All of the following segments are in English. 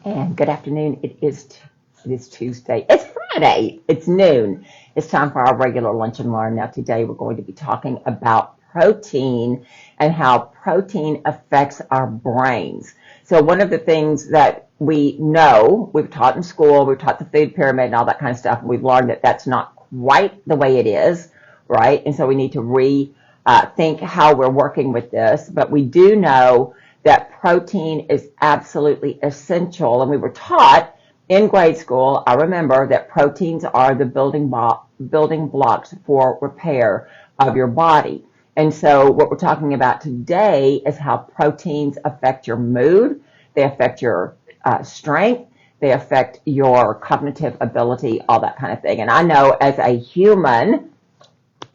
And good afternoon. It is Tuesday. It's Friday. It's noon. It's time for our regular Lunch and Learn. Now today we're going to be talking about protein and how protein affects our brains. So one of the things that we know, we've taught in school, we've taught the food pyramid and all that kind of stuff, and we've learned that that's not quite the way it is, right? And so we need to rethink how we're working with this. But we do know that protein is absolutely essential. And we were taught in grade school, I remember, that proteins are the building blocks for repair of your body. And so what we're talking about today is how proteins affect your mood, they affect your strength, they affect your cognitive ability, all that kind of thing. And I know as a human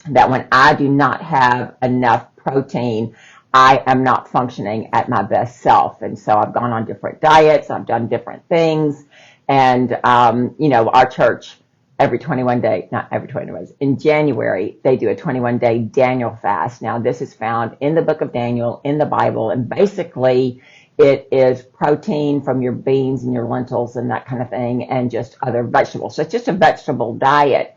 that when I do not have enough protein, I am not functioning at my best self. And so I've gone on different diets, I've done different things. And, our church, every 21 days, not every 21 days, in January, they do a 21-day Daniel fast. Now, this is found in the book of Daniel, in the Bible, and basically it is protein from your beans and your lentils and that kind of thing, and just other vegetables. So it's just a vegetable diet.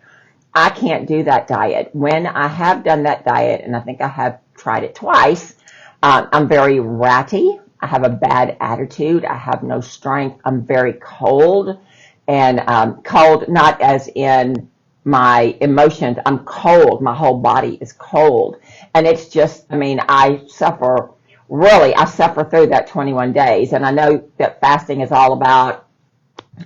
I can't do that diet. When I have done that diet, and I think I have tried it twice, I'm very ratty. I have a bad attitude. I have no strength. I'm very cold, and cold not as in my emotions. I'm cold. My whole body is cold, and it's just, I suffer through that 21 days, and I know that fasting is all about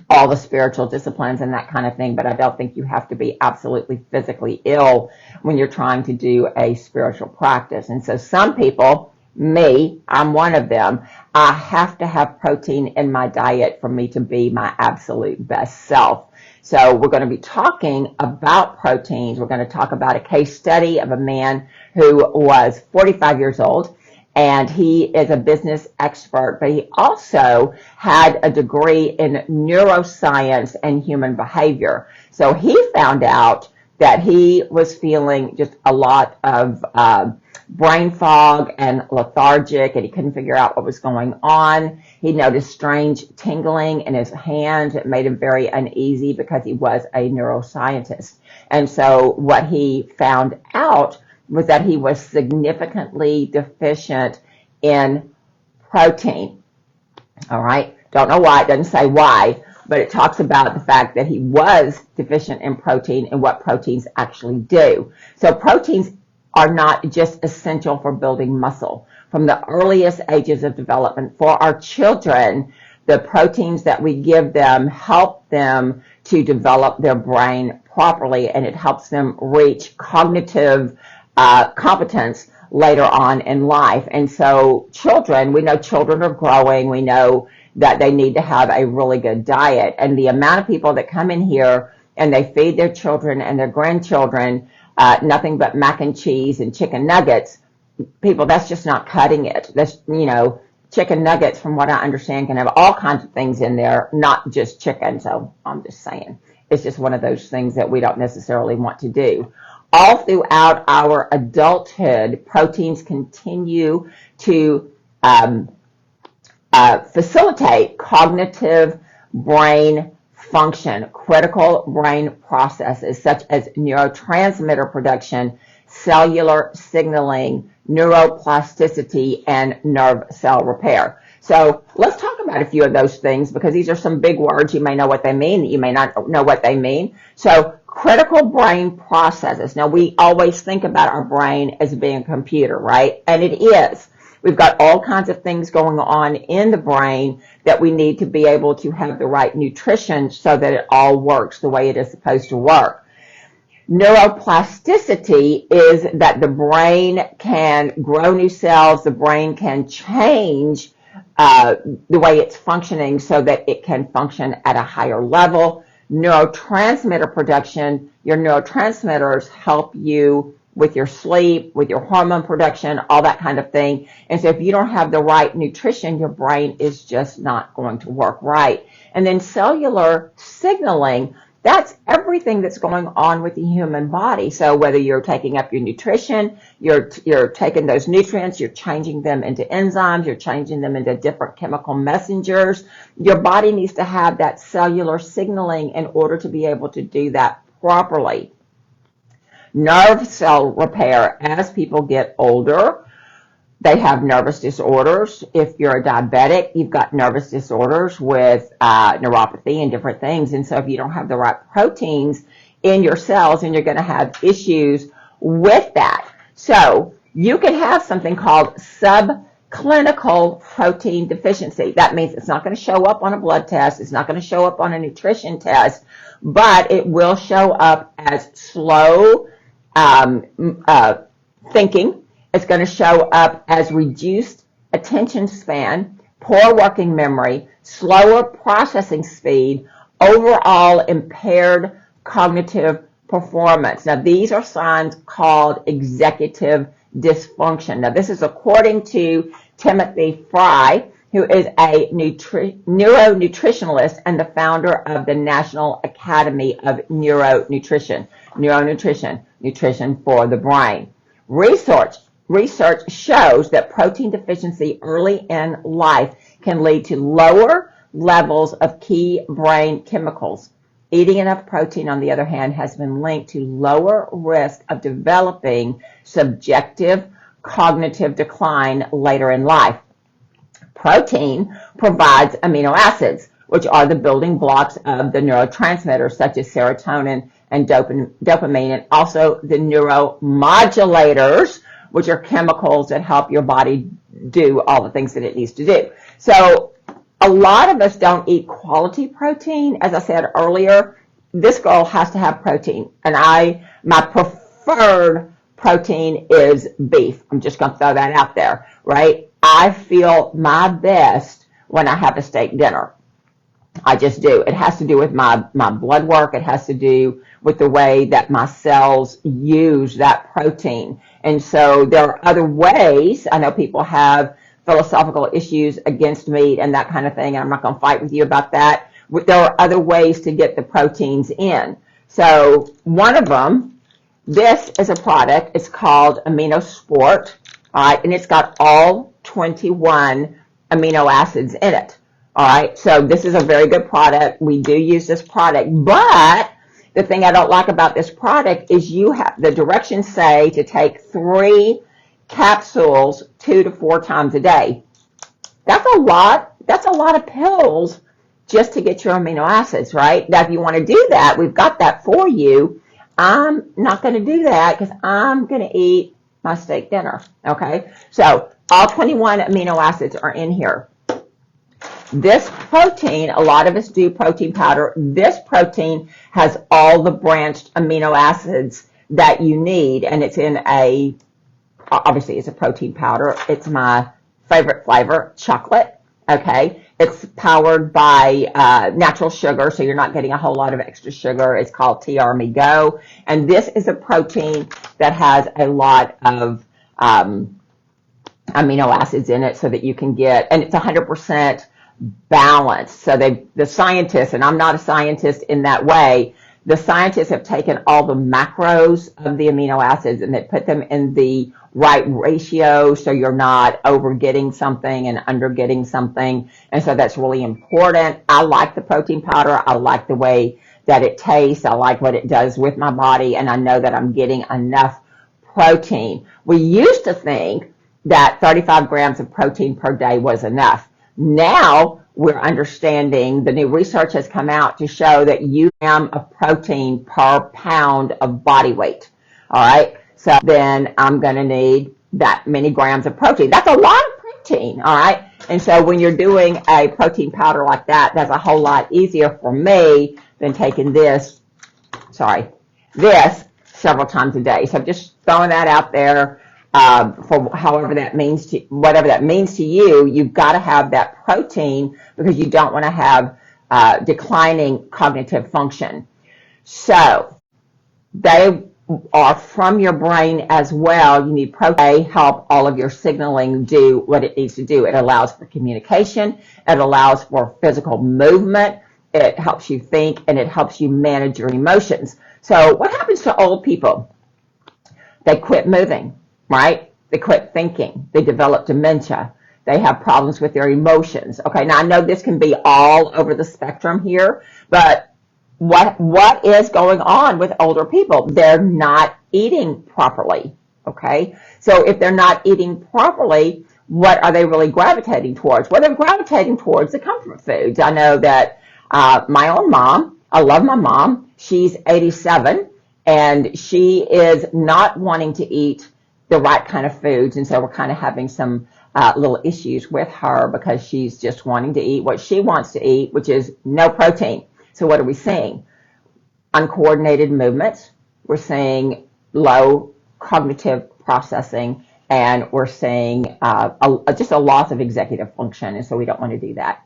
all the spiritual disciplines and that kind of thing, but I don't think you have to be absolutely physically ill when you're trying to do a spiritual practice. And so some people, me, I'm one of them, I have to have protein in my diet for me to be my absolute best self. So we're going to be talking about proteins. We're going to talk about a case study of a man who was 45 years old. And he is a business expert, but he also had a degree in neuroscience and human behavior. So he found out that he was feeling just a lot of brain fog and lethargic, and he couldn't figure out what was going on. He noticed strange tingling in his hands. It made him very uneasy because he was a neuroscientist. And so what he found out was that he was significantly deficient in protein. All right. Don't know why. It doesn't say why, but it talks about the fact that he was deficient in protein and what proteins actually do. So proteins are not just essential for building muscle. From the earliest ages of development, for our children, the proteins that we give them help them to develop their brain properly, and it helps them reach cognitive competence later on in life. And so we know children are growing. We know that they need to have a really good diet. And the amount of people that come in here and they feed their children and their grandchildren nothing but mac and cheese and chicken nuggets, people, that's just not cutting it. That's, chicken nuggets, from what I understand, can have all kinds of things in there, not just chicken. So I'm just saying, it's just one of those things that we don't necessarily want to do. All throughout our adulthood, proteins continue to facilitate cognitive brain function, critical brain processes such as neurotransmitter production, cellular signaling, neuroplasticity, and nerve cell repair. So let's talk about a few of those things, because these are some big words. You may know what they mean, you may not know what they mean. So critical brain processes. Now, we always think about our brain as being a computer, right? And it is. We've got all kinds of things going on in the brain that we need to be able to have the right nutrition so that it all works the way it is supposed to work. Neuroplasticity is that the brain can grow new cells, the brain can change the way it's functioning so that it can function at a higher level. Neurotransmitter production, your neurotransmitters help you with your sleep, with your hormone production, all that kind of thing. And so if you don't have the right nutrition, your brain is just not going to work right. And then cellular signaling, That's everything that's going on with the human body. So whether you're taking up your nutrition, you're taking those nutrients, you're changing them into enzymes, you're changing them into different chemical messengers, your body needs to have that cellular signaling in order to be able to do that properly. Nerve cell repair. As people get older, they have nervous disorders. If you're a diabetic, you've got nervous disorders with neuropathy and different things. And so if you don't have the right proteins in your cells, then you're going to have issues with that. So you can have something called subclinical protein deficiency. That means it's not going to show up on a blood test. It's not going to show up on a nutrition test, but it will show up as slow thinking. It's going to show up as reduced attention span, poor working memory, slower processing speed, overall impaired cognitive performance. Now, these are signs called executive dysfunction. Now, this is according to Timothy Fry, who is a neuronutritionalist and the founder of the National Academy of Nutrition for the brain. Research shows that protein deficiency early in life can lead to lower levels of key brain chemicals. Eating enough protein, on the other hand, has been linked to lower risk of developing subjective cognitive decline later in life. Protein provides amino acids, which are the building blocks of the neurotransmitters such as serotonin and dopamine, and also the neuromodulators, which are chemicals that help your body do all the things that it needs to do. So a lot of us don't eat quality protein. As I said earlier, this girl has to have protein. And my preferred protein is beef. I'm just going to throw that out there, right? I feel my best when I have a steak dinner. I just do. It has to do with my blood work. It has to do with the way that my cells use that protein. And so there are other ways. I know people have philosophical issues against meat and that kind of thing, and I'm not going to fight with you about that. There are other ways to get the proteins in. So one of them, this is a product. It's called Amino Sport, all right, and it's got all 21 amino acids in it. All right, so this is a very good product. We do use this product, but the thing I don't like about this product is the directions say to take 3 capsules 2 to 4 times a day. That's a lot. That's a lot of pills just to get your amino acids, right? Now, if you want to do that, we've got that for you. I'm not going to do that because I'm going to eat my steak dinner, okay? So all 21 amino acids are in here. This protein, a lot of us do protein powder. This protein has all the branched amino acids that you need, and it's in obviously it's a protein powder. It's my favorite flavor, chocolate, okay? It's powered by natural sugar, so you're not getting a whole lot of extra sugar. It's called TRMe-Go, and this is a protein that has a lot of amino acids in it so that you can get, and it's 100% balanced. So the scientists, and I'm not a scientist in that way, the scientists have taken all the macros of the amino acids and they put them in the right ratio so you're not over getting something and under getting something. And so that's really important. I like the protein powder. I like the way that it tastes. I like what it does with my body, and I know that I'm getting enough protein. We used to think that 35 grams of protein per day was enough. Now we're understanding, the new research has come out to show that you gram of protein per pound of body weight. All right. So then I'm going to need that many grams of protein. That's a lot of protein. All right. And so when you're doing a protein powder like that, that's a whole lot easier for me than taking this several times a day. So just throwing that out there. For whatever that means to you, you've got to have that protein because you don't want to have declining cognitive function. So they are from your brain as well. You need protein. They help all of your signaling do what it needs to do. It allows for communication. It allows for physical movement. it helps you think, and it helps you manage your emotions. So what happens to old people? They quit moving, right? They quit thinking. They develop dementia. They have problems with their emotions. Okay, now I know this can be all over the spectrum here, but what is going on with older people? They're not eating properly, okay? So if they're not eating properly, what are they really gravitating towards? Well, they're gravitating towards the comfort foods. I know that my own mom, I love my mom, she's 87, and she is not wanting to eat the right kind of foods, and so we're kind of having some little issues with her because she's just wanting to eat what she wants to eat, which is no protein. So what are we seeing? Uncoordinated movements. We're seeing low cognitive processing, and we're seeing just a loss of executive function, and so we don't want to do that.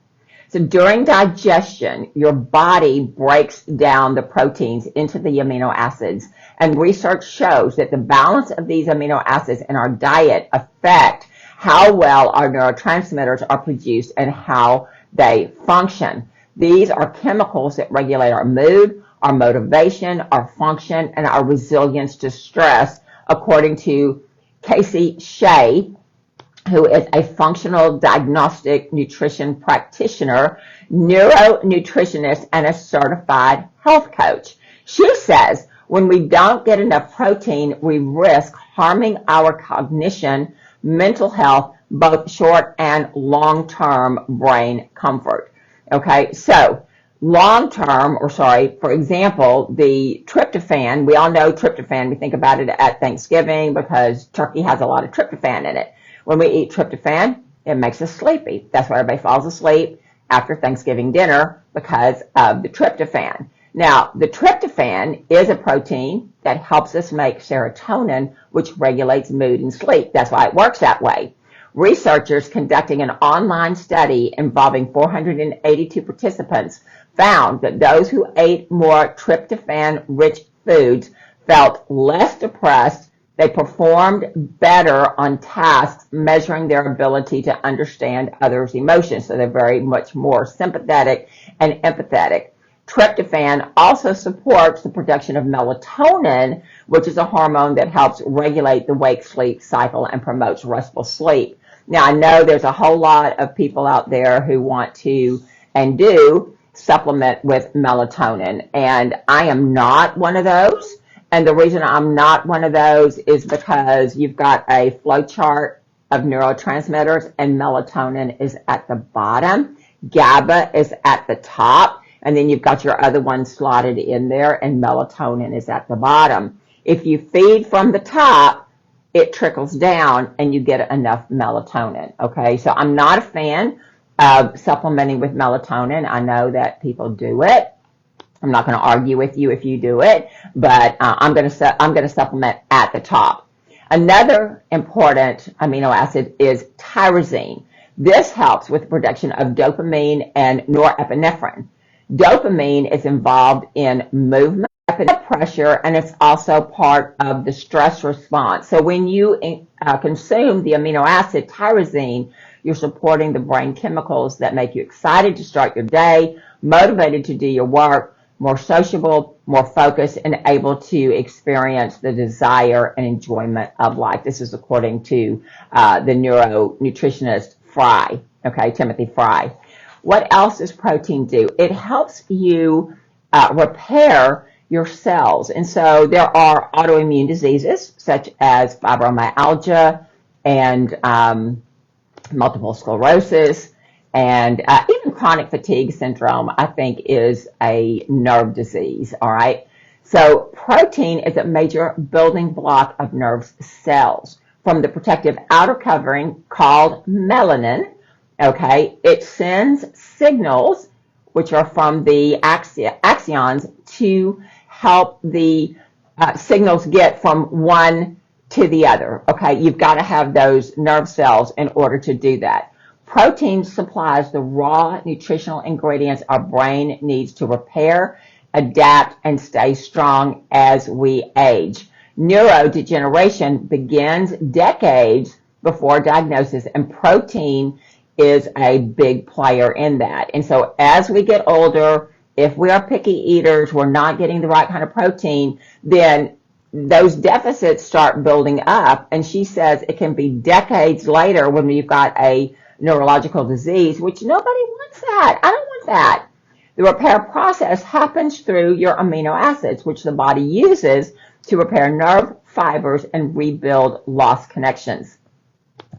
So during digestion, your body breaks down the proteins into the amino acids, and research shows that the balance of these amino acids in our diet affect how well our neurotransmitters are produced and how they function. These are chemicals that regulate our mood, our motivation, our function, and our resilience to stress, according to Casey Shea, who is a functional diagnostic nutrition practitioner, neuronutritionist, and a certified health coach. She says when we don't get enough protein, we risk harming our cognition, mental health, both short and long-term brain comfort. Okay, so for example, the tryptophan, we all know tryptophan, we think about it at Thanksgiving because turkey has a lot of tryptophan in it. When we eat tryptophan, it makes us sleepy. That's why everybody falls asleep after Thanksgiving dinner, because of the tryptophan. Now, the tryptophan is a protein that helps us make serotonin, which regulates mood and sleep. That's why it works that way. Researchers conducting an online study involving 482 participants found that those who ate more tryptophan-rich foods felt less depressed. They performed better on tasks measuring their ability to understand others' emotions. So they're very much more sympathetic and empathetic. Tryptophan also supports the production of melatonin, which is a hormone that helps regulate the wake-sleep cycle and promotes restful sleep. Now, I know there's a whole lot of people out there who want to and do supplement with melatonin, and I am not one of those. And the reason I'm not one of those is because you've got a flow chart of neurotransmitters, and melatonin is at the bottom, GABA is at the top, and then you've got your other ones slotted in there, and melatonin is at the bottom. If you feed from the top, it trickles down and you get enough melatonin, okay? So I'm not a fan of supplementing with melatonin. I know that people do it. I'm not going to argue with you if you do it, but I'm going to supplement at the top. Another important amino acid is tyrosine. This helps with the production of dopamine and norepinephrine. Dopamine is involved in movement, blood pressure, and it's also part of the stress response. So when you consume the amino acid tyrosine, you're supporting the brain chemicals that make you excited to start your day, motivated to do your work, more sociable, more focused, and able to experience the desire and enjoyment of life. This is according to the neuronutritionist Fry, okay, Timothy Fry. What else does protein do? It helps you repair your cells. And so there are autoimmune diseases such as fibromyalgia and multiple sclerosis, and even chronic fatigue syndrome, I think, is a nerve disease, all right? So protein is a major building block of nerve cells. From the protective outer covering called melanin, okay, it sends signals, which are from the axons, to help the signals get from one to the other, okay? You've got to have those nerve cells in order to do that. Protein supplies the raw nutritional ingredients our brain needs to repair, adapt, and stay strong as we age. Neurodegeneration begins decades before diagnosis, and protein is a big player in that. And so as we get older, if we are picky eaters, we're not getting the right kind of protein, then those deficits start building up. And she says it can be decades later when you've got a neurological disease, which nobody wants that. I don't want that. The repair process happens through your amino acids, which the body uses to repair nerve fibers and rebuild lost connections.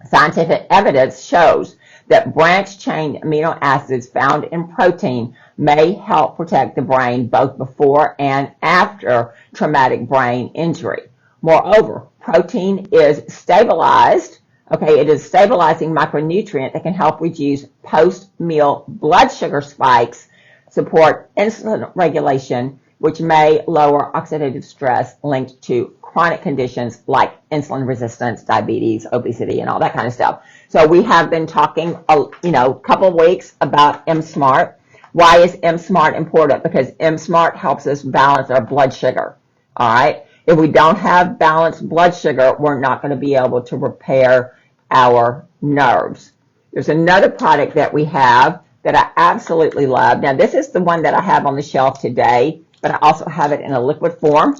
Scientific evidence shows that branched-chain amino acids found in protein may help protect the brain both before and after traumatic brain injury. Moreover, protein is stabilized. Okay, it is a stabilizing micronutrient that can help reduce post-meal blood sugar spikes, support insulin regulation, which may lower oxidative stress linked to chronic conditions like insulin resistance, diabetes, obesity, and all that kind of stuff. So we have been talking, a couple of weeks about M-Smart. Why is M-Smart important? Because M-Smart helps us balance our blood sugar. All right. If we don't have balanced blood sugar, we're not going to be able to repair our nerves. There's another product that we have that I absolutely love. Now, this is the one that I have on the shelf today, but I also have it in a liquid form.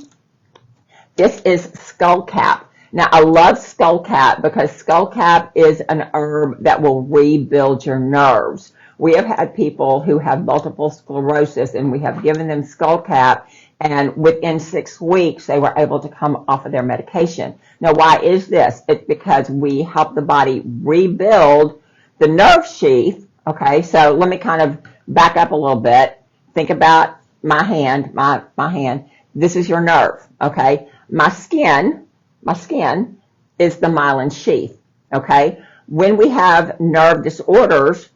This is skullcap. Now, I love skullcap because skullcap is an herb that will rebuild your nerves. We have had people who have multiple sclerosis, and we have given them skullcap, and within 6 weeks, they were able to come off of their medication. Now, why is this? It's because we help the body rebuild the nerve sheath. Okay, so let me kind of back up a little bit. Think about my hand, my hand. This is your nerve, okay? My skin is the myelin sheath, okay? When we have nerve disorders,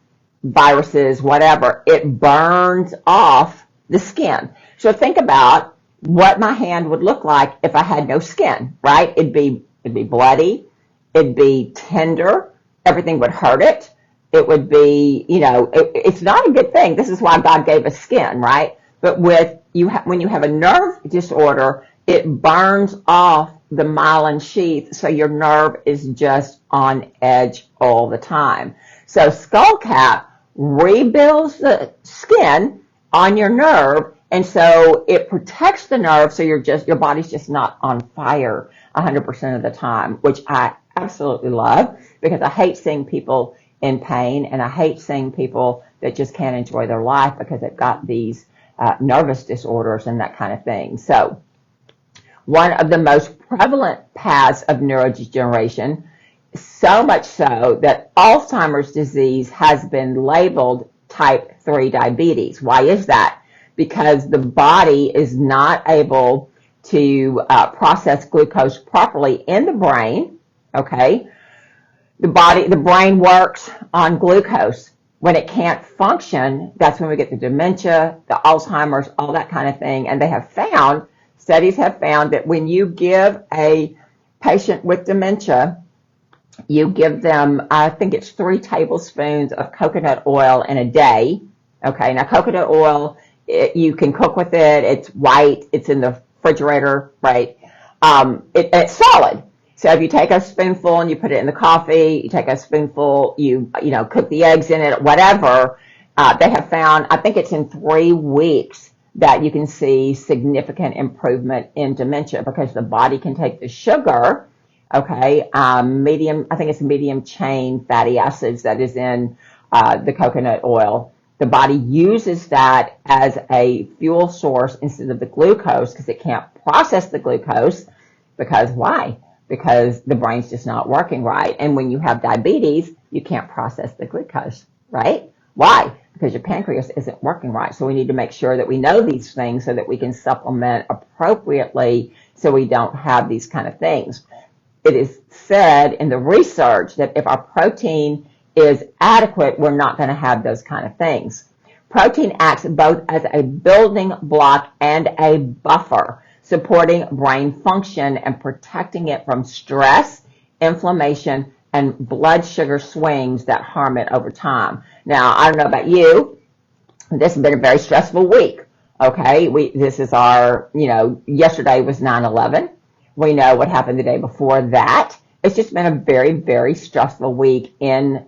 viruses, whatever, it burns off the skin. So think about what my hand would look like if I had no skin, right? It'd be bloody, it'd be tender, everything would hurt it. It would be, it's not a good thing. This is why God gave us skin, right? But when you have a nerve disorder, it burns off the myelin sheath, so your nerve is just on edge all the time. So skullcap rebuilds the skin on your nerve, and so it protects the nerve, so your body's just not on fire 100% of the time, which I absolutely love because I hate seeing people in pain, and I hate seeing people that just can't enjoy their life because they've got these nervous disorders and that kind of thing. So one of the most prevalent paths of neurodegeneration, so much so that Alzheimer's disease has been labeled type 3 diabetes. Why is that? Because the body is not able to process glucose properly in the brain, okay? The brain works on glucose. When it can't function, that's when we get the dementia, the Alzheimer's, all that kind of thing. And studies have found that when you give a patient with dementia, you give them, I think it's 3 tablespoons of coconut oil in a day. Okay, now coconut oil, you can cook with it. It's white. It's in the refrigerator, right? It's solid. So if you take a spoonful and you put it in the coffee, you take a spoonful, you cook the eggs in it, whatever, they have found, I think it's in 3 weeks that you can see significant improvement in dementia because the body can take the sugar, okay, I think it's medium chain fatty acids that is in the coconut oil. The body uses that as a fuel source instead of the glucose because it can't process the glucose. Because why? Because the brain's just not working right. And when you have diabetes, you can't process the glucose, right? Why? Because your pancreas isn't working right. So we need to make sure that we know these things so that we can supplement appropriately so we don't have these kind of things. It is said in the research that if our protein is adequate, we're not going to have those kind of things. Protein acts both as a building block and a buffer, supporting brain function and protecting it from stress, inflammation, and blood sugar swings that harm it over time. Now, I don't know about you, this has been a very stressful week, okay? This is our, yesterday was 9/11. We know what happened the day before that. It's just been a very, very stressful week in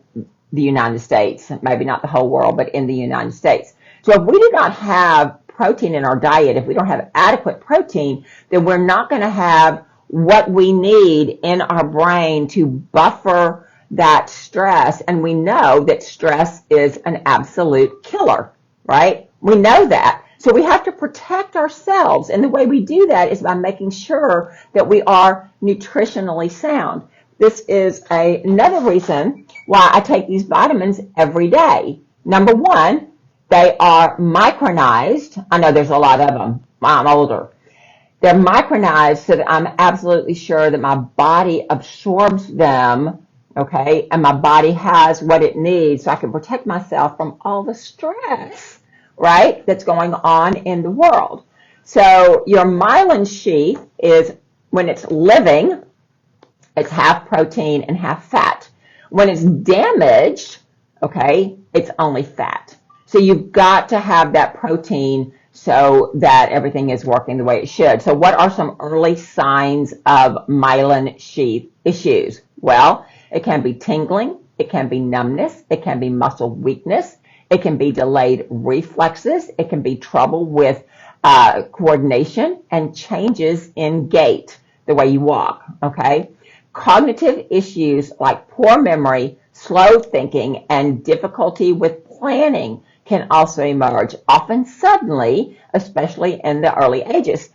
the United States. Maybe not the whole world, but in the United States. So if we do not have protein in our diet, if we don't have adequate protein, then we're not going to have what we need in our brain to buffer that stress. And we know that stress is an absolute killer, right? We know that. So we have to protect ourselves. And the way we do that is by making sure that we are nutritionally sound. This is another reason why I take these vitamins every day. Number one, they are micronized. I know there's a lot of them. I'm older. They're micronized so that I'm absolutely sure that my body absorbs them, okay, and my body has what it needs so I can protect myself from all the stress, right, that's going on in the world. So your myelin sheath is, when it's living, it's half protein and half fat. When it's damaged, okay, it's only fat. So you've got to have that protein so that everything is working the way it should. So what are some early signs of myelin sheath issues? Well, it can be tingling, it can be numbness, it can be muscle weakness, it can be delayed reflexes, it can be trouble with coordination and changes in gait, the way you walk, okay? Cognitive issues like poor memory, slow thinking, and difficulty with planning can also emerge, often suddenly, especially in the early ages.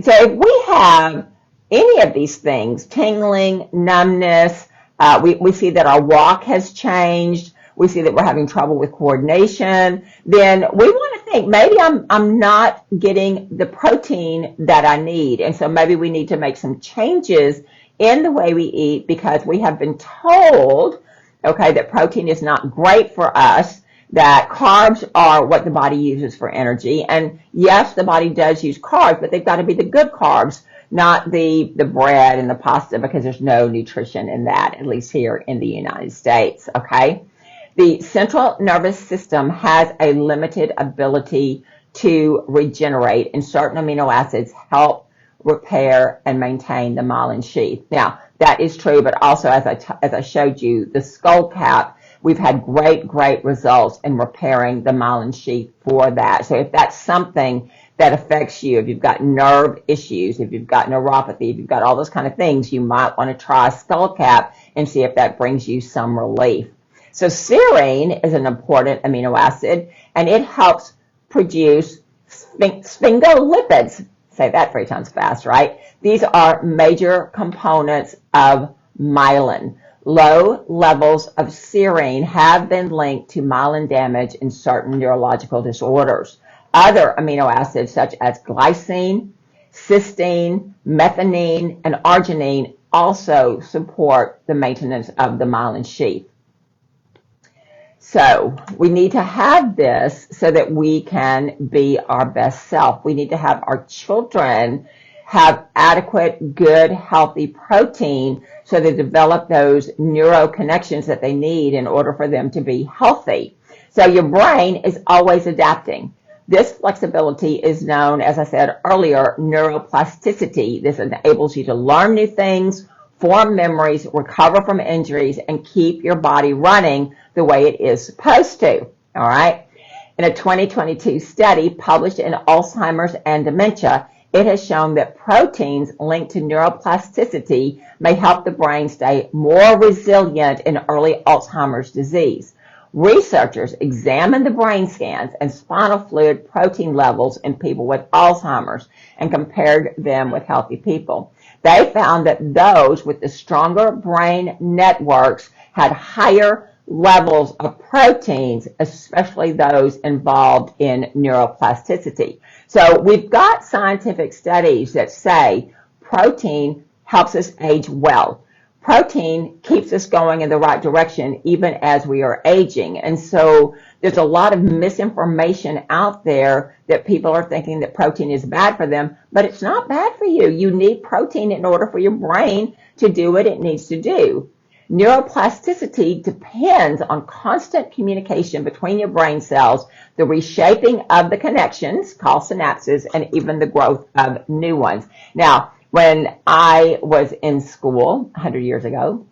So if we have any of these things, tingling, numbness, we see that our walk has changed, we see that we're having trouble with coordination, then we want to think, maybe I'm not getting the protein that I need. And so maybe we need to make some changes in the way we eat, because we have been told, okay, that protein is not great for us, that carbs are what the body uses for energy. And yes, the body does use carbs, but they've got to be the good carbs, not the bread and the pasta, because there's no nutrition in that, at least here in the United States, okay? The central nervous system has a limited ability to regenerate, and certain amino acids help repair and maintain the myelin sheath. Now, that is true, but also, as I showed you, the skull cap, we've had great results in repairing the myelin sheath for that. So if that's something that affects you, if you've got nerve issues, if you've got neuropathy, if you've got all those kind of things, you might want to try skull cap and see if that brings you some relief. So serine is an important amino acid, and it helps produce sphingolipids. Say that 3 times fast, right? These are major components of myelin. Low levels of serine have been linked to myelin damage in certain neurological disorders. Other amino acids such as glycine, cysteine, methionine, and arginine also support the maintenance of the myelin sheath. So we need to have this so that we can be our best self. We need to have our children have adequate, good, healthy protein so they develop those neuro connections that they need in order for them to be healthy. So your brain is always adapting. This flexibility is known, as I said earlier, neuroplasticity. This enables you to learn new things, form memories, recover from injuries, and keep your body running the way it is supposed to, all right? In a 2022 study published in Alzheimer's and Dementia, it has shown that proteins linked to neuroplasticity may help the brain stay more resilient in early Alzheimer's disease. Researchers examined the brain scans and spinal fluid protein levels in people with Alzheimer's and compared them with healthy people. They found that those with the stronger brain networks had higher levels of proteins, especially those involved in neuroplasticity. So we've got scientific studies that say protein helps us age well. Protein keeps us going in the right direction even as we are aging. And so there's a lot of misinformation out there that people are thinking that protein is bad for them, but it's not bad for you. You need protein in order for your brain to do what it needs to do. Neuroplasticity depends on constant communication between your brain cells, the reshaping of the connections, called synapses, and even the growth of new ones. Now, when I was in school 100 years ago,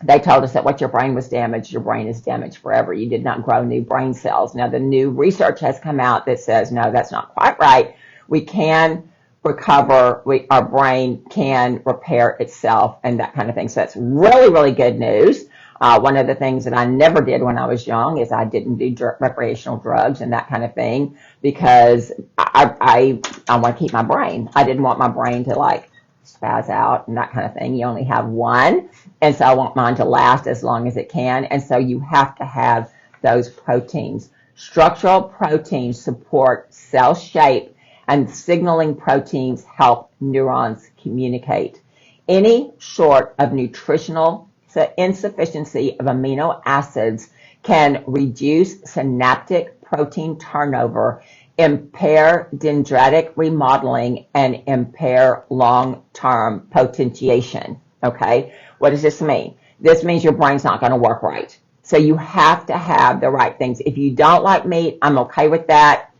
they told us that once your brain was damaged, your brain is damaged forever. You did not grow new brain cells. Now, the new research has come out that says, no, that's not quite right. We can recover, our brain can repair itself and that kind of thing. So that's really, really good news. One of the things that I never did when I was young is I didn't do recreational drugs and that kind of thing because I want to keep my brain. I didn't want my brain to like spaz out and that kind of thing. You only have one. And so I want mine to last as long as it can. And so you have to have those proteins. Structural proteins support cell shape, and signaling proteins help neurons communicate. Any sort of nutritional insufficiency of amino acids can reduce synaptic protein turnover, impair dendritic remodeling, and impair long-term potentiation. Okay, what does this mean? This means your brain's not going to work right. So you have to have the right things. If you don't like meat, I'm okay with that.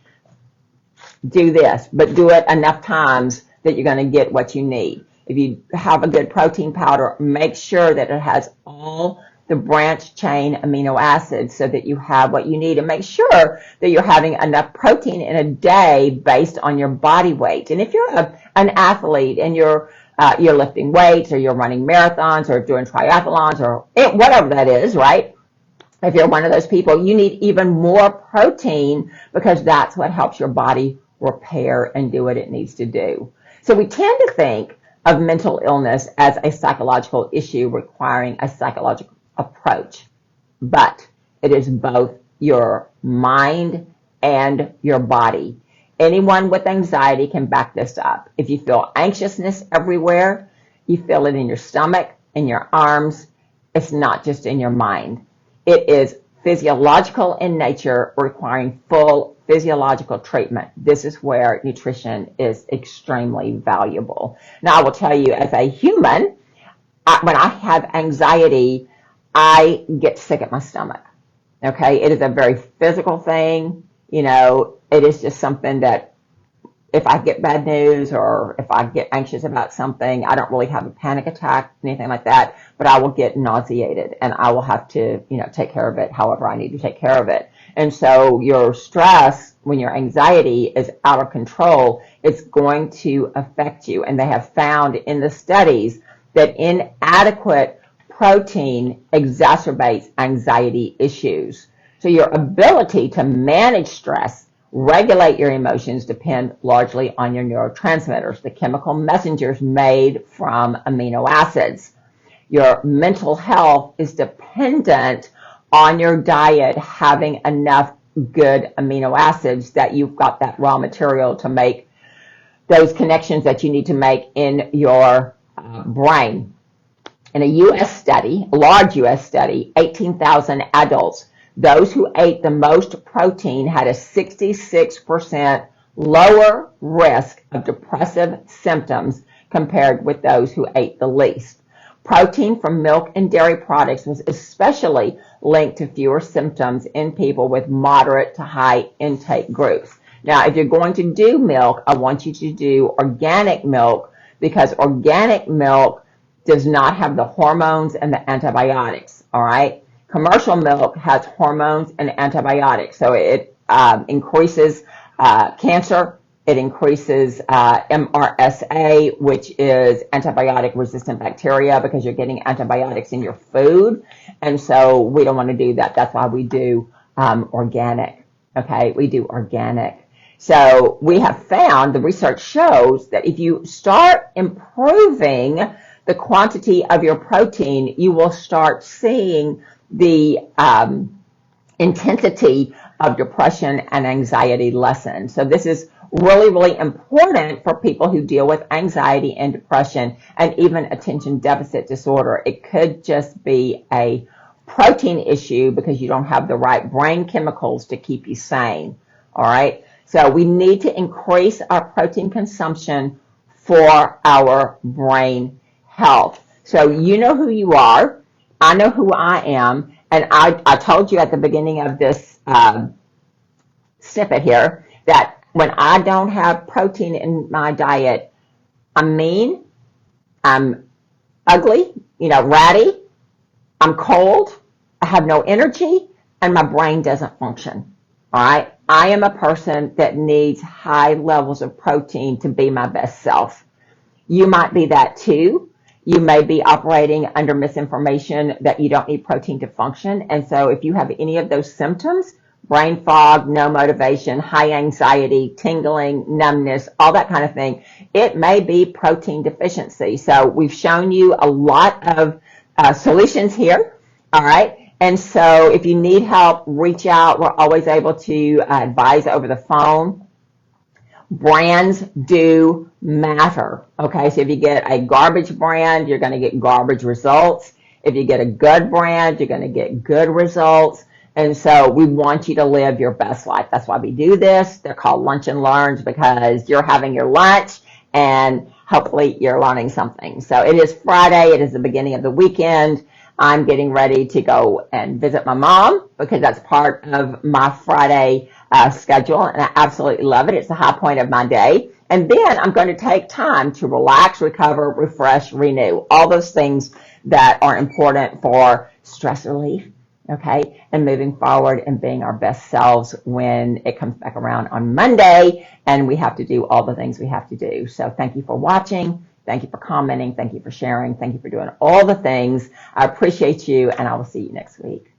Do this, but do it enough times that you're going to get what you need. If you have a good protein powder, make sure that it has all the branch chain amino acids so that you have what you need, and make sure that you're having enough protein in a day based on your body weight. And if you're an athlete and you're lifting weights, or you're running marathons, or doing triathlons, or whatever that is, right? If you're one of those people, you need even more protein because that's what helps your body repair and do what it needs to do. So we tend to think of mental illness as a psychological issue requiring a psychological approach, but it is both your mind and your body. Anyone with anxiety can back this up. If you feel anxiousness everywhere, you feel it in your stomach, in your arms, it's not just in your mind. It is physiological in nature, requiring full physiological treatment. This is where nutrition is extremely valuable. Now, I will tell you, as a human, when I have anxiety, I get sick at my stomach. Okay, it is a very physical thing. You know, it is just something that if I get bad news or if I get anxious about something, I don't really have a panic attack, anything like that, but I will get nauseated and I will have to, take care of it however I need to take care of it. And so your stress, when your anxiety is out of control, it's going to affect you. And they have found in the studies that inadequate protein exacerbates anxiety issues. So your ability to manage stress, regulate your emotions, depend largely on your neurotransmitters, the chemical messengers made from amino acids. Your mental health is dependent on your diet having enough good amino acids that you've got that raw material to make those connections that you need to make in your brain. In a U.S. study, a large U.S. study, 18,000 adults, those who ate the most protein had a 66% lower risk of depressive symptoms compared with those who ate the least. Protein from milk and dairy products was especially linked to fewer symptoms in people with moderate to high intake groups. Now, if you're going to do milk, I want you to do organic milk because organic milk does not have the hormones and the antibiotics, all right? Commercial milk has hormones and antibiotics, so it increases cancer. It increases MRSA, which is antibiotic-resistant bacteria, because you're getting antibiotics in your food, and so we don't want to do that. That's why we do organic, okay? We do organic. So we have found, the research shows that if you start improving the quantity of your protein, you will start seeing the intensity of depression and anxiety lessen. So this is really, really important for people who deal with anxiety and depression and even attention deficit disorder. It could just be a protein issue because you don't have the right brain chemicals to keep you sane. All right. So we need to increase our protein consumption for our brain health. So you know who you are. I know who I am. And I told you at the beginning of this snippet here that when I don't have protein in my diet, I'm mean, I'm ugly, ratty, I'm cold, I have no energy, and my brain doesn't function. All right? I am a person that needs high levels of protein to be my best self. You might be that too. You may be operating under misinformation that you don't need protein to function. And so if you have any of those symptoms, brain fog, no motivation, high anxiety, tingling, numbness, all that kind of thing, it may be protein deficiency. So we've shown you a lot of solutions here. All right. And so if you need help, reach out. We're always able to advise over the phone. Brands do matter, okay? So if you get a garbage brand, you're going to get garbage results. If you get a good brand, you're going to get good results. And so we want you to live your best life. That's why we do this. They're called Lunch and Learns, because you're having your lunch and hopefully you're learning something. So it is Friday. It is the beginning of the weekend. I'm getting ready to go and visit my mom because that's part of my Friday schedule, and I absolutely love it. It's the high point of my day. And then I'm going to take time to relax, recover, refresh, renew, all those things that are important for stress relief, okay, and moving forward and being our best selves when it comes back around on Monday and we have to do all the things we have to do. So thank you for watching. Thank you for commenting. Thank you for sharing. Thank you for doing all the things. I appreciate you, and I will see you next week.